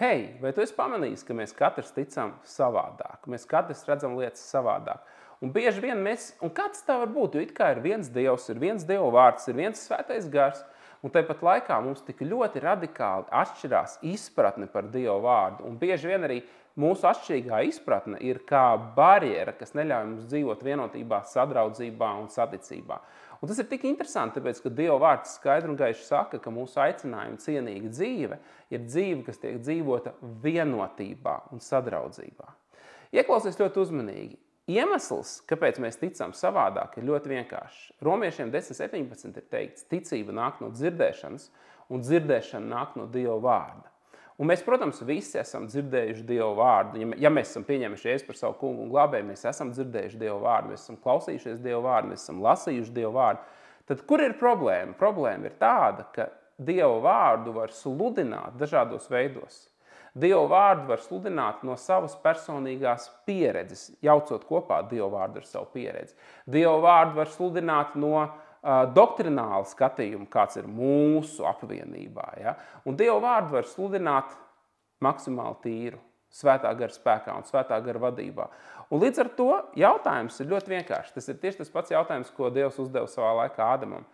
hei, vai tu esi pamanījis, ka mēs katrs ticam savādāk, mēs katrs redzam lietas savādāk? Un bieži vien un kāds tā var būt, jo it kā ir viens Dievs, ir viens Dieva vārds, ir viens svētais gars, un tāpat laikā mums tik ļoti radikāli atšķirās izpratne par Dieva vārdu. Un bieži vien arī mūsu atšķirīgā izpratne ir kā barjera, kas neļauj mums dzīvot vienotībā, sadraudzībā un saticībā. Un tas ir tik interesanti, tāpēc, ka Dieva vārds skaidri un gaiši saka, ka mūsu aicinājuma cienīga dzīve ir dzīve, kas tiek dzīvota vienotībā un sadraudzībā. Ieklausies ļoti uzmanīgi. Iemesls, kāpēc mēs ticam savādāk, ir ļoti vienkāršs. Romiešiem 10:17 ir teikts, ticība nāk no dzirdēšanas, un dzirdēšana nāk no Dieva vārda. Un mēs, protams, visi esam dzirdējuši Dieva vārdu. Ja mēs esam pieņēmuši Jēzu par savu kungu un glābēju, mēs esam dzirdējuši Dieva vārdu, mēs esam klausījušies Dieva vārdu, mēs esam lasījuši Dieva vārdu. Tad kur ir problēma? Problēma ir tāda, ka Dieva vārdu var sludināt dažādos veidos. Dieva vārdu var sludināt no savas personīgās pieredzes, jaucot kopā Dieva vārdu ar savu pieredzi. Dieva vārdu var sludināt no doktrināla skatījuma, kāds ir mūsu apvienībā. Ja? Un Dieva vārdu var sludināt maksimāli tīru, svētā gara spēkā un svētā gara vadībā. Un līdz ar to jautājums ir ļoti vienkāršs. Tas ir tieši tas pats jautājums, ko Dievs uzdeva savā laikā Ādamam.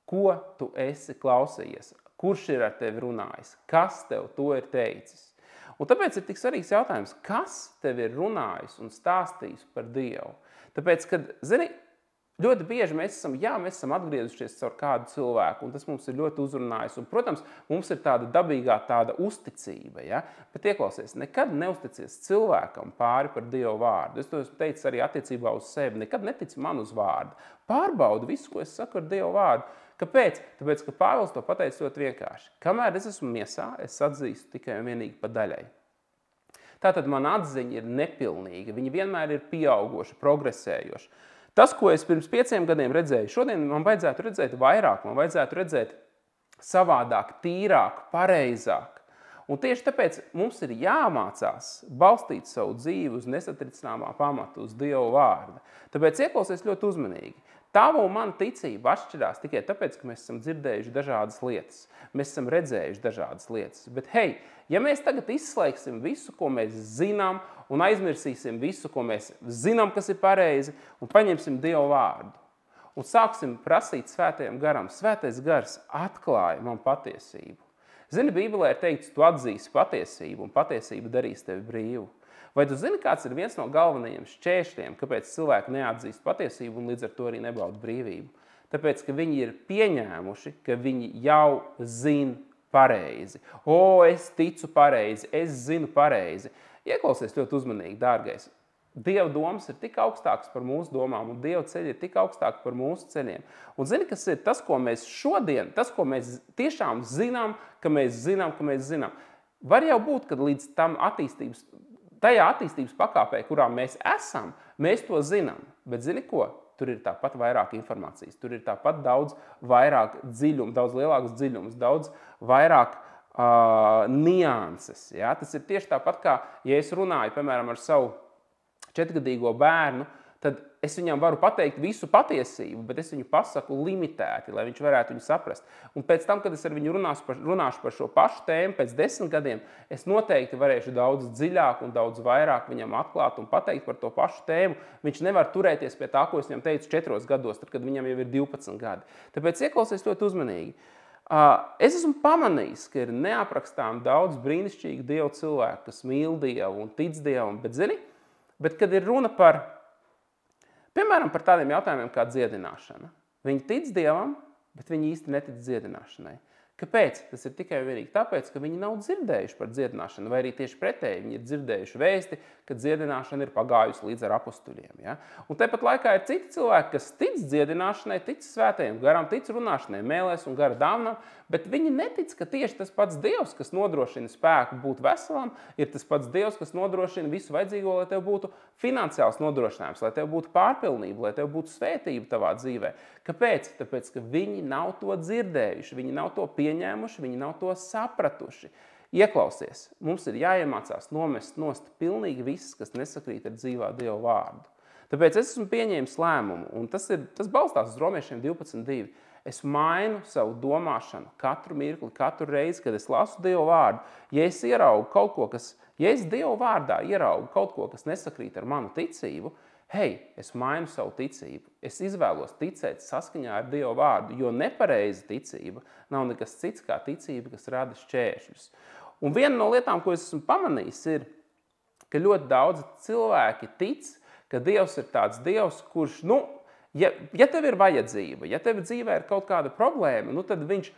Ko tu esi klausījies? Kurš ir ar tevi runājis? Kas tev to ir teicis? Un tāpēc ir tik svarīgs jautājums, kas tev ir runājis un stāstījis par Dievu? Tāpēc, kad, zini, ļoti bieži mēs esam atgriezušies caur kādu cilvēku, un tas mums ir ļoti uzrunājis. Un, protams, mums ir tāda dabīgā tāda uzticība, ja? Bet ieklausies, nekad neusticies cilvēkam pāri par Dievu vārdu. Es to esmu teicis arī attiecībā uz sevi. Nekad netici man uz vārdu. Pārbaudi visu, ko es saku ar Dievu vārdu. Kāpēc? Tāpēc, ka Pāvils to pateica ļoti vienkārši. Kamēr es esmu miesā, es atzīstu tikai un vienīgi pa daļai. Tātad mana atziņa ir nepilnīga. Viņa vienmēr ir pieaugoša, progresējoša. Tas, ko es pirms 5 gadiem redzēju, šodien man vajadzētu redzēt vairāk, man vajadzētu redzēt savādāk, tīrāk, pareizāk. Un tieši tāpēc mums ir jāmācās balstīt savu dzīvi uz nesatricināmā pamata, uz Dieva vārda. Tāpēc ieklausies ļoti uzmanīgi. Tava un mana ticība atšķirās tikai tāpēc, ka mēs esam dzirdējuši dažādas lietas. Mēs esam redzējuši dažādas lietas. Bet, hei, ja mēs tagad izslēgsim visu, ko mēs zinām, un aizmirsīsim visu, ko mēs zinām, kas ir pareizi, un paņemsim Dieva vārdu, un sāksim prasīt svētajam garam, svētais gars atklāja man patiesību. Zini, Bībelē ir teikts, tu atzīsi patiesību, un patiesība darīs tevi brīvu. Vai tu zini, kāds ir viens no galvenajiem šķēršļiem, kāpēc cilvēki neatzīst patiesību un līdz ar to arī nebauda brīvību? Tāpēc, ka viņi ir pieņēmuši, ka viņi jau zina pareizi. Es ticu pareizi, es zinu pareizi. Ieklausies ļoti uzmanīgi, dārgais. Dieva domas ir tik augstākas par mūsu domām, un Dieva ceļi ir tik augstāki par mūsu ceļiem. Un zini, kas ir tas, ko mēs šodien, tas, ko mēs tiešām zinām, ka mēs zinām. Var jau būt, ka līdz tam tajā attīstības pakāpē, kurā mēs esam, mēs to zinām. Bet zini ko? Tur ir tāpat vairāk informācijas, tur ir tāpat daudz vairāk dziļumu, daudz lielāks dziļums, daudz vairāk nianses. Ja? Tas ir tieši tāpat kā, ja es runāju, piemēram, ar savu 4-gadīgo bērnu, tad es viņam varu pateikt visu patiesību, bet es viņu pasaku limitēti, lai viņš varētu viņu saprast. Un pēc tam, kad es ar viņu runāšu par šo pašu tēmu pēc 10 gadiem, es noteikti varēšu daudz dziļāk un daudz vairāk viņam atklāt un pateikt par to pašu tēmu. Viņš nevar turēties pie tā, ko es viņam teicu 4 gados, tad, kad viņam jau ir 12 gadi. Tāpēc ieklausies ļoti uzmanīgi. Es esmu pamanījis, ka ir neaprakstām daudz brīnišķīgu Dievu cilvēku, kas mīl Dievu un tic Dievam, bet kad ir runa piemēram, par tādiem jautājumiem kā dziedināšana. Viņi tic Dievam, bet viņi īsti netic dziedināšanai. Kāpēc? Tas ir tikai vienīgi tāpēc, ka viņi nav dzirdējuši par dziedināšanu, vai arī tieši pretēji viņi ir dzirdējuši vēsti, ka dziedināšana ir pagājusi līdz ar apustuļiem. Ja? Un tāpat laikā ir citi cilvēki, kas tic dziedināšanai, tic svētajiem garam, tic runāšanai, mēlēs un gara dāvanām, bet viņi netic, ka tieši tas pats Dievs, kas nodrošina spēku būt veselam, ir tas pats Dievs, kas nodrošina visu vajadzīgo, lai tev būtu finansiāls nodrošinājums, lai tev būtu pārpilnība, lai tev būtu svētība tavā dzīvē. Kāpēc? Tāpēc, ka viņi nav to dzirdējuši, viņi nav to pieņēmuši, viņi nav to sapratuši. Ieklausies, mums ir jāiemācās nomest nost pilnīgi viss, kas nesakrīt ar dzīvā Dieva vārdu. Tāpēc es esmu pieņēmis lēmumu, un tas balstās uz Romiešiem 12.2. Es mainu savu domāšanu katru mirkli, katru reizi, kad es lasu Dieva vārdu. Ja es ieraugu kaut ko, ja es Dieva vārdā ieraugu kaut ko, kas nesakrīt ar manu ticību, es mainu savu ticību. Es izvēlos ticēt saskaņā ar Dieva vārdu, jo nepareiza ticība nav nekas cits kā ticība, kas rada šķēršļus. Un viena no lietām, ko es esmu pamanījis, ir, ka ļoti daudzi cilvēki tic, ka Dievs ir tāds Dievs, kurš, ja tev ir vajadzība, ja tev dzīvē ir kaut kāda problēma, tad viņš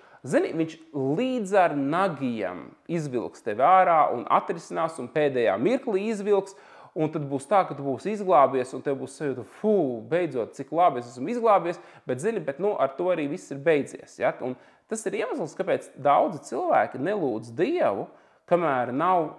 līdz ar nagiem izvilks tevi ārā un atrisinās un pēdējā mirklī izvilks, un tad būs tā, ka tu būsi izglābies un tev būs sajūta, beidzot, cik labi es esmu izglābies, bet ar to arī viss ir beidzies. Ja? Un tas ir iemesls, kāpēc daudzi cilvēki nelūdz Dievu, kamēr nav,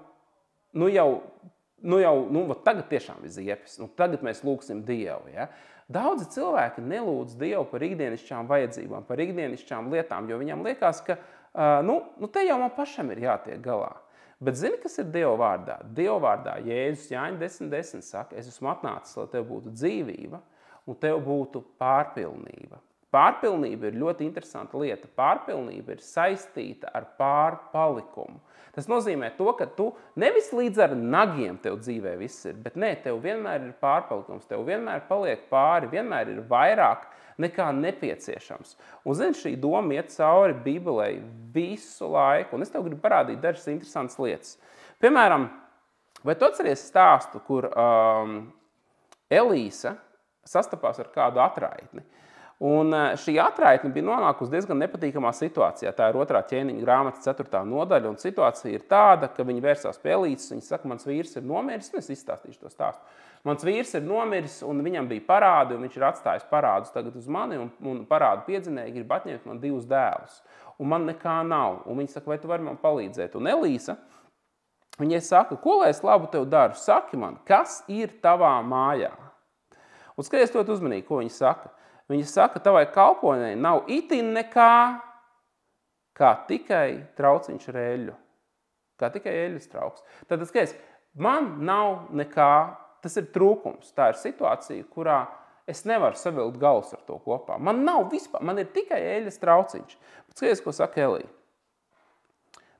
tagad tiešām ir ziepes, tagad mēs lūgsim Dievu. Ja? Daudzi cilvēki nelūdz Dievu par ikdienišķām vajadzībām, par ikdienišķām lietām, jo viņam liekas, ka te jau man pašam ir jātiek galā. Bet zini, kas ir Dieva vārdā? Dieva vārdā Jēzus Jāņa 10:10 saka, es esmu atnācis, lai tev būtu dzīvība un tev būtu pārpilnība. Pārpilnība ir ļoti interesanta lieta. Pārpilnība ir saistīta ar pārpalikumu. Tas nozīmē to, ka tu nevis līdz ar nagiem tev dzīvē viss ir, bet tev vienmēr ir pārpalikums, tev vienmēr paliek pāri, vienmēr ir vairāk nekā nepieciešams. Un šī doma iet cauri Bībelei visu laiku, un es tev gribu parādīt dažas interesantas lietas. Piemēram, vai tu atceries stāstu, kur Elīsa sastapās ar kādu atraitni? Un šī atraitne bija nonākusi diezgan nepatīkamā situācijā. Tā ir 2. ķēniņa grāmata 4. nodaļa, un situācija ir tāda, ka viņi vērsās pie Elīzes, viņi saka, mans vīrs ir nomiris, un es izstāstīšu to stāstu. Mans vīrs ir nomiris, un viņam bija parādi, un viņš ir atstājis parādus tagad uz mani, un parādu piedzinēji grib atņemt man 2 dēlus. Un man nekā nav. Un viņi saka, vai tu vari man palīdzēt? Un Elīsa, viņai saka, ko lai es labu tev daru? Saki man, kas ir tavā mājā? Un skaties ļoti uzmanīgi, ko viņa saka. Viņa saka, tavai kalpoņai nav itin nekā, kā tikai trauciņš ar eļļu. Kā tikai eļļas trauks. Tad, skaties, man nav nekā, tas ir trūkums. Tā ir situācija, kurā es nevaru savilkt galus ar to kopā. Man nav vispār, man ir tikai eļļas trauciņš. Bet skaties, ko saka Elija.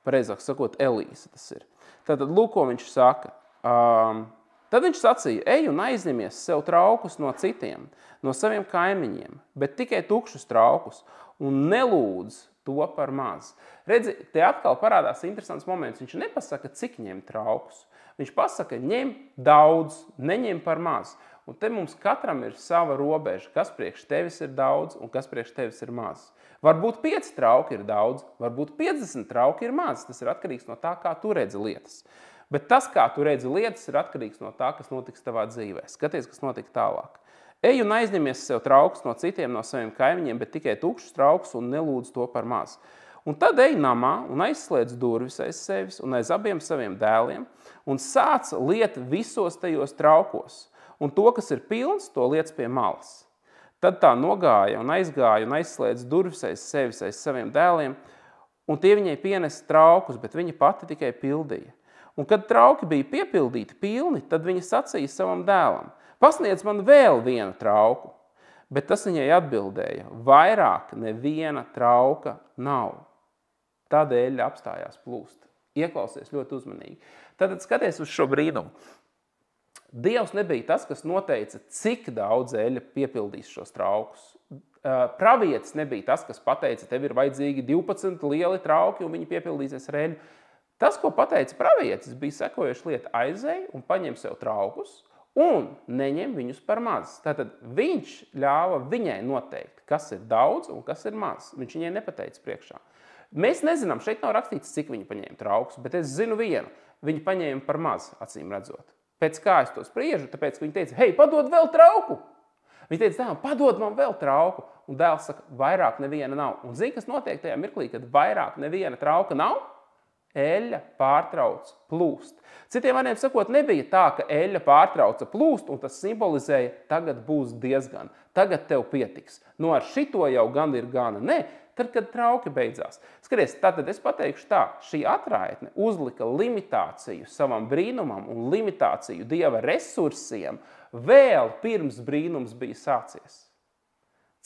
Pareizāk sakot, Elīsa tas ir. Tad lūk, ko viņš saka. Tad viņš sacīja, ej un aizņemies sev traukus no citiem, no saviem kaimiņiem, bet tikai tukšus traukus un nelūdz to par maz. Redzi, te atkal parādās interesants moments. Viņš nepasaka, cik ņem traukus. Viņš pasaka, ņem daudz, neņem par maz. Un te mums katram ir sava robeža, kas priekš tevis ir daudz un kas priekš tevis ir maz. Varbūt 5 trauki ir daudz, varbūt 50 trauki ir maz. Tas ir atkarīgs no tā, kā tu redzi lietas. Bet tas, kā tu redzi lietas, ir atkarīgs no tā, kas notiks tavā dzīvē. Skaties, kas notika tālāk. Ej un aizņemies sev traukus no citiem, no saviem kaimiņiem, bet tikai tukšus traukus un nelūdz to par maz. Un tad ej namā un aizslēdz durvis aiz sevis un aiz abiem saviem dēliem un sāc liet visos tajos traukos. Un to, kas ir pilns, to liec pie malas. Tad tā nogāja un aizslēdz durvis aiz sevis, aiz saviem dēliem, un tie viņai pienesa traukus, bet viņa pati tikai pildīja. Un kad trauki bija piepildīti pilni, tad viņa sacīja savam dēlam, pasniedz man vēl vienu trauku. Bet tas viņai atbildēja, vairāk neviena trauka nav. Tādēļ apstājās plūst. Ieklausies ļoti uzmanīgi. Tad skaties uz šo brīnumu. Dievs nebija tas, kas noteica, cik daudz eļļa piepildīs šos traukus. Pravietis nebija tas, kas pateica, tev ir vajadzīgi 12 lieli trauki un viņi piepildīsies ar eļļu. Tas, ko pateica pravietis, bija sekojoša lieta, aizej un paņem sev traukus un neņem viņus par maz. Tātad viņš ļāva viņai noteikt, kas ir daudz un kas ir maz. Viņš viņai nepateica priekšā. Mēs nezinām, šeit nav rakstīts, cik viņi paņēma traukus, bet es zinu vienu. Viņi paņēma par maz, acīm redzot. Pēc kā es to spriežu, tāpēc, ka viņi teica, hei, padod vēl trauku! Viņi teica, dēlam, padod man vēl trauku. Un dēls saka, vairāk neviena nav. Un zini, kas notiek tajā mirklī, kad vairāk neviena trauka nav? Eļļa pārtrauc plūst. Citiem vārdiem sakot, nebija tā, ka eļļa pārtrauca plūst, un tas simbolizēja, tagad būs diezgan, tagad tev pietiks. Ar šito jau gan ir gana. Nē, tad, kad trauki beidzās. Skaties, tātad es pateikšu tā, šī atraitne uzlika limitāciju savam brīnumam un limitāciju Dieva resursiem vēl pirms brīnums bija sācies.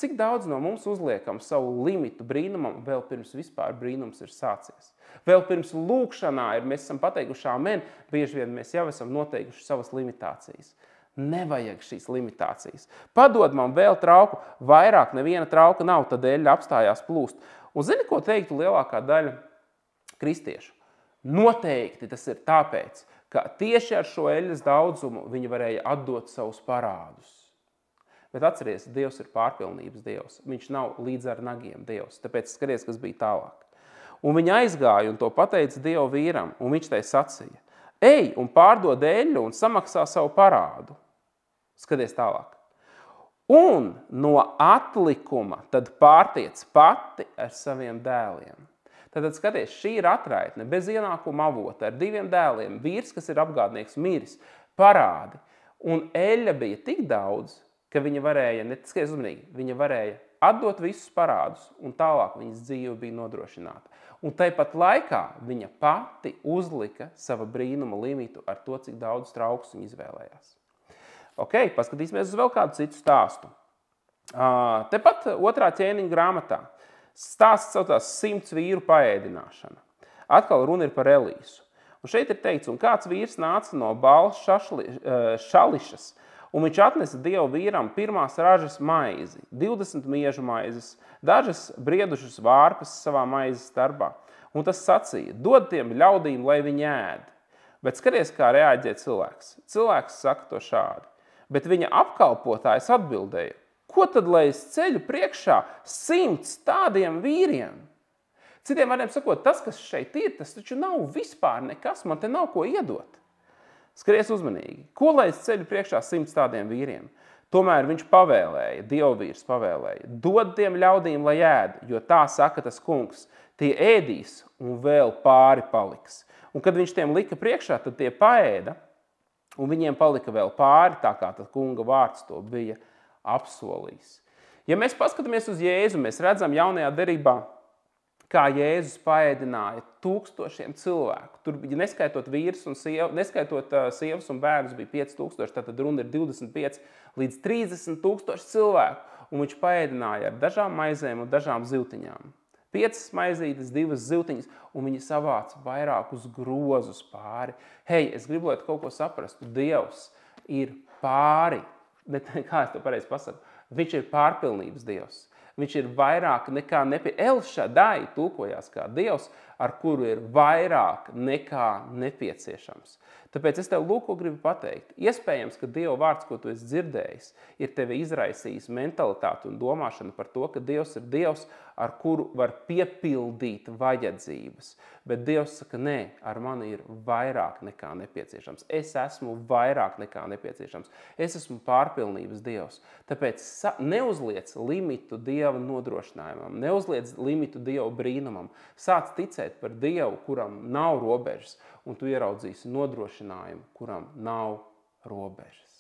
Cik daudz no mums uzliekam savu limitu brīnumam, vēl pirms vispār brīnums ir sācies. Vēl pirms lūkšanā mēs esam pateikuši amen, bieži vien mēs jau esam noteikuši savas limitācijas. Nevajag šīs limitācijas. Padod man vēl trauku, vairāk neviena trauka nav, tad eļļa apstājās plūst. Un zini, ko teiktu lielākā daļa kristiešu? Noteikti tas ir tāpēc, ka tieši ar šo eļļas daudzumu viņi varēja atdot savus parādus. Bet atceries, Dievs ir pārpilnības Dievs. Viņš nav līdz ar nagiem Dievs. Tāpēc skaties, kas bija tālāk. Un viņa aizgāja un to pateica Dievu vīram, un viņš tai sacīja: ej un pārdod eļļu un samaksā savu parādu. Skaties tālāk. Un no atlikuma tad pārtiec pati ar saviem dēliem. Tad skaties, šī ir atraitne bez ienākuma avota ar 2 dēliem. Vīrs, kas ir apgādnieks, miris, parādi. Un eļļa bija tik daudz, ka viņa varēja, netiskais uzmanīgi, viņa varēja atdot visus parādus, un tālāk viņas dzīve bija nodrošināta. Un tāpat laikā viņa pati uzlika sava brīnuma limitu ar to, cik daudz traukus viņa izvēlējās. Ok, paskatīsimies uz vēl kādu citu stāstu. Tepat 2. ķēniņa grāmatā stāsts saucās 100 vīru paēdināšana. Atkal runa ir par Elīsu. Un šeit ir teikts, un kāds vīrs nāca no Bāla Šališas, un viņš atnesa Dievu vīram pirmās ražas maizi, 20 miežu maizes, dažas briedušas vārpas savā maizes darbā. Un tas sacīja: dod tiem ļaudīm, lai viņi ēd. Bet skaties, kā reaģē cilvēks. Cilvēks saka to šādi. Bet viņa apkalpotājs atbildēja: ko tad, lai es ceļu priekšā 100 tādiem vīriem? Citiem vārdiem sakot, tas, kas šeit ir, tas taču nav vispār nekas, man te nav ko iedot. Skaties uzmanīgi. Ko lai es ceļu priekšā 100 tādiem vīriem? Tomēr viņš pavēlēja, Dievvīrs pavēlēja: dod tiem ļaudīm, lai ēd, jo tā saka tas kungs, tie ēdīs un vēl pāri paliks. Un kad viņš tiem lika priekšā, tad tie paēda, un viņiem palika vēl pāri, tā kā tas kunga vārds to bija apsolījis. Ja mēs paskatāmies uz Jēzu, mēs redzam jaunajā derībā, kā Jēzus paēdināja tūkstošiem cilvēku. Tur bija neskaitot vīrus un sievu, neskaitot sievas un bērnus bija 5000, tātad runa ir 25 līdz 30 tūkstoši cilvēku. Un viņš paēdināja ar dažām maizēm un dažām zivtiņām. 5 maizītes, 2 zivtiņas, un viņi savāca vairākus grozus pāri. Hei, es gribu, lai tu kaut ko saprastu. Dievs ir pāri. Kā es to pareizi pasaku? Viņš ir pārpilnības Dievs. Viņš ir vairāk nekā El Shaddai tulkojās kā Dievs, ar kuru ir vairāk nekā nepieciešams. Tāpēc es tev lūko gribu pateikt. Iespējams, ka Dieva vārds, ko tu esi dzirdējis, ir tevi izraisījis mentalitāti un domāšanu par to, ka Dievs ir Dievs, ar kuru var piepildīt vajadzības. Bet Dievs saka, nē, ar mani ir vairāk nekā nepieciešams. Es esmu vairāk nekā nepieciešams. Es esmu pārpilnības Dievs. Tāpēc neuzliec limitu Dieva nodrošinājumam, neuzliec limitu Dieva brīnumam. Sāc ticēt par Dievu, kuram nav robežas, un tu ieraudzīsi nodrošinājumu, kuram nav robežas.